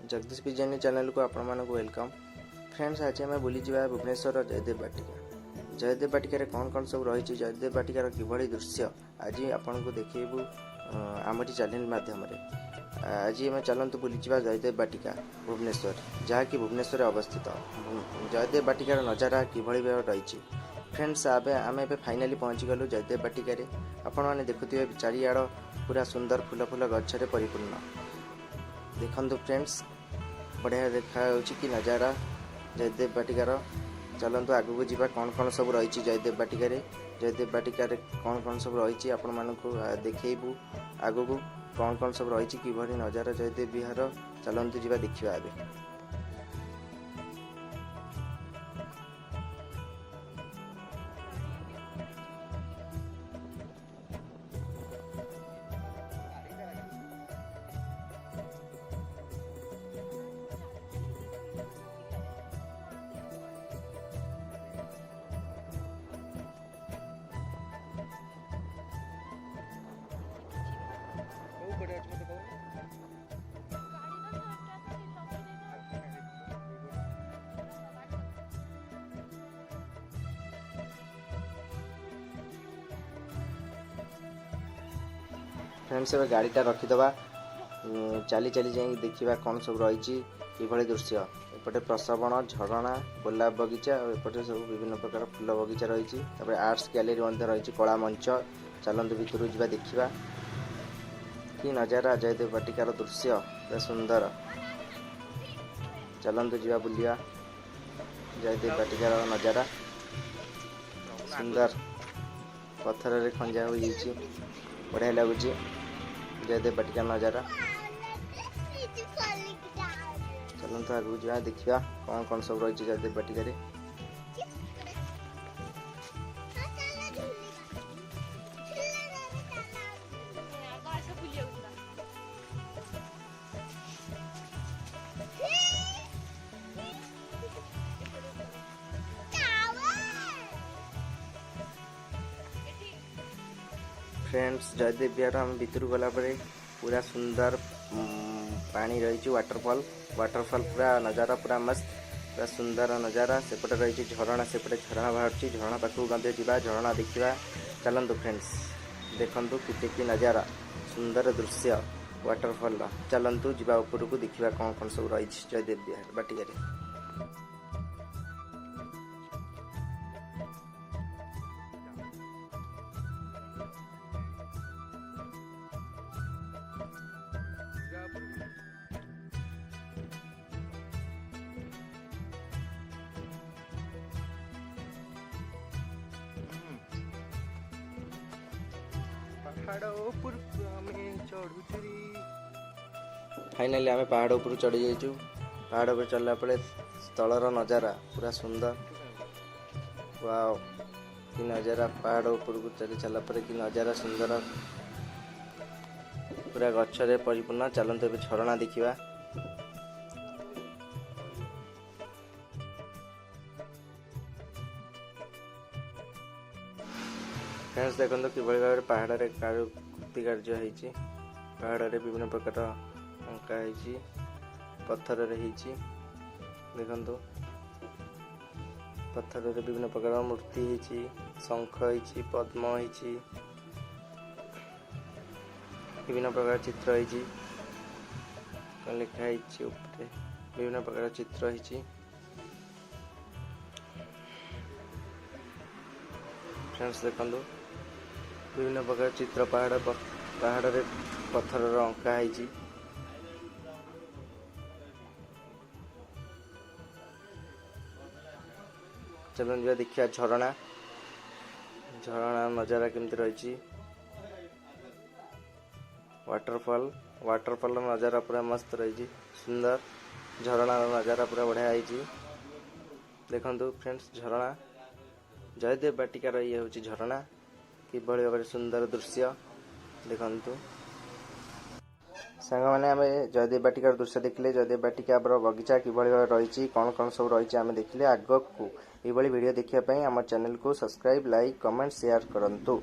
Jagdish Bijani channel को आपण मानक वेलकम। फ्रेंड्स, आज आम बुली जा भुवनेश्वर जयदेव बाटिका। जयदेव बाटिकार कौन कौन सब रही जयदेव बाटिकार किभली दृश्य आज आपन को देखू आमरी चैनल माध्यम आज आम चलतु बुली जा जयदेव बाटिका भुवनेश्वर, जहाँकि भुवनेश्वर अवस्थित। जयदेव बाटिकार नजारा किभली रही। फ्रेंड्स, आम ए फाइनाली पहुँची गलु जयदेव बाटिकार। आपण मैंने देखुए चारिआड़ पूरा सुंदर फूल फूल गच्छे परिपूर्ण। देखंतु फ्रेंड्स, बढ़िया देखा कि नजारा जयदेव बाटिकार। चलतु आगू जावा कौन कौन सब रही जयदेव बाटिकार। जयदेव बाटिकार कौन कौन सब रही आपण मानक देखू आगू कौन कौन सब रही कि नजारा जयदेव विहार। चलतु जावा देखा। फ्रेंड्स, ए गाड़ीटा रखीदबा, चली चली जाए देखा कौन सब रही कि दृश्य। एपटे प्रसवण, झरणा, गोलाप बगीचा और एपटे सब विभिन्न प्रकार फूल बगीचा रही। आर्ट्स गैलरी रही, कला मंच। चलतु भितर जा देखा कि नजारा जयदेव बाटिकार दृश्य पूरा सुंदर। चलतु जा बुलिया जयदेव बाटिकार नजारा सुंदर। पत्थर रे खंजा हो बढ़िया लगुच जयदेव बाटिका नजारा। चलतु आगू जा देखा कौन कौन सब रही जयदेव बाटिकार। फ्रेंड्स, जयदेव विहार हम भितर गला पूरा सुंदर पानी रही। वाटरफॉल पूरा नजारा पूरा मस्त, पूरा सुंदर नजारा। सेपटे रही झरणा, सेपटे झरणा बाहर। झरणा पाखक जा झरणा देखा। चलतु फ्रेंड्स, देखंतु कि नजारा सुंदर दृश्य वाटरफॉल। चलतु जा उपरको देखा कौन कौन सब रही जयदेव विहार बाटिका। फाइनाली आम पहाड़ उपर चढ़ी जाइए। पहाड़ पर चढ़ला तलर नजारा पूरा सुंदर। वाओ, कि नजारा पहाड़ उपर को चढ़ी सारा कि नजारा सुंदर पूरा गच्छरे परिपूर्ण। चलतु ए झरणा देखा। फ्रेंड्स, देखो कि भाव पहाड़ रे कृति कार्य होती। पहाड़ रे विभिन्न प्रकार अंका है, पत्थर रे होती। देखो पत्थर रे विभिन्न प्रकार मूर्ति होती, शंख होती, पद्म होती, विभिन्न प्रकार चित्र होती। लिखाई विभिन्न प्रकार चित्र होती। फ्रेंड्स, देखो विभिन्न प्रकार चित्र पहाड़ रे पत्थर अंका है। चलो जा देखिए झरणा नजारा केमती रही। वाटरफॉल नजारा पूरा मस्त रही, सुंदर। झरणा नजारा पूरा बढ़िया है। देखंतु फ्रेंड्स, झरणा जयदेव बाटिकार ये हूँ झरणा। कि भाव सुंदर दृश्य देखंतु। सांग मैंने आम जयदेव बाटिकार दृश्य देखिले। जयदेव बाटिका बगीचा कि भाव रही, कौन कौन सब रही आम देखिले। आग को ये वीडियो देखिए आम चैनल को सब्सक्राइब, लाइक, कमेंट, शेयर करंतु।